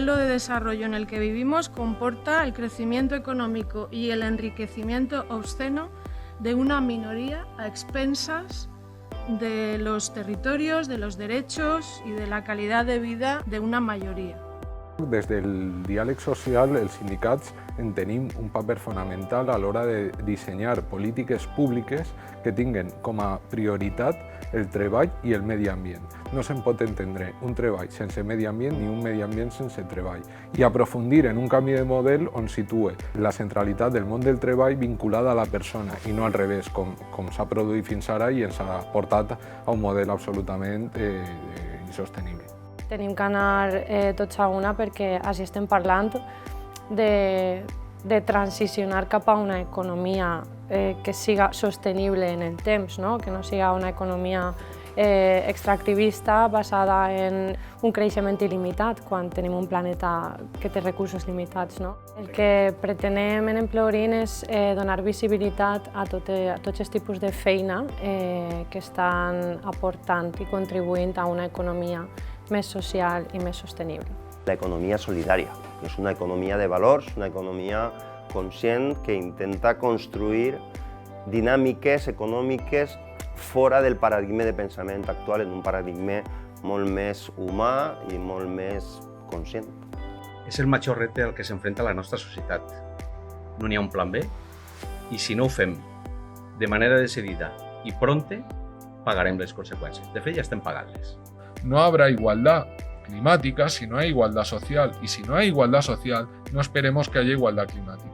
modelo de desarrollo en el que vivimos comporta el crecimiento económico y el enriquecimiento obsceno de una minoría a expensas de los territorios, de los derechos y de la calidad de vida de una majoria. Des del diàleg social, els sindicats en tenim un paper fonamental a l'hora de dissenyar polítiques públiques que tinguen com a prioritat el treball i el medi ambient. No se'n pot entendre un treball sense medi ambient ni un medi ambient sense treball. I aprofundir en un canvi de model on situe la centralitat del món del treball vinculada a la persona i no al revés, com s'ha produït fins ara i ens ha portat a un model absolutament insostenible. Tenim que anar tots a una perquè així estem parlant de transicionar cap a una economia que siga sostenible en el temps, no? Que no siga una economia extractivista basada en un creixement il·limitat quan tenim un planeta que té recursos limitats. No? El que pretenem en Empleorin és donar visibilitat a tots els tipus de feina que estan aportant i contribuint a una economia més social i més sostenible. La economía solidaria, que es una economía de valors, una economía conscient que intenta construir dinàmiques econòmiques fora del paradigma de pensament actual, en un paradigma molt més humà i molt més conscient. És el major repte al que s'enfrenta la nostra societat. No n'hi ha un plan B i si no ho fem de manera decidida i pronta, pagarem les conseqüències. De fet, ja estem pagant-les. No habrá igualdad climática si no hay igualdad social, y si no hay igualdad social, no esperemos que haya igualdad climática.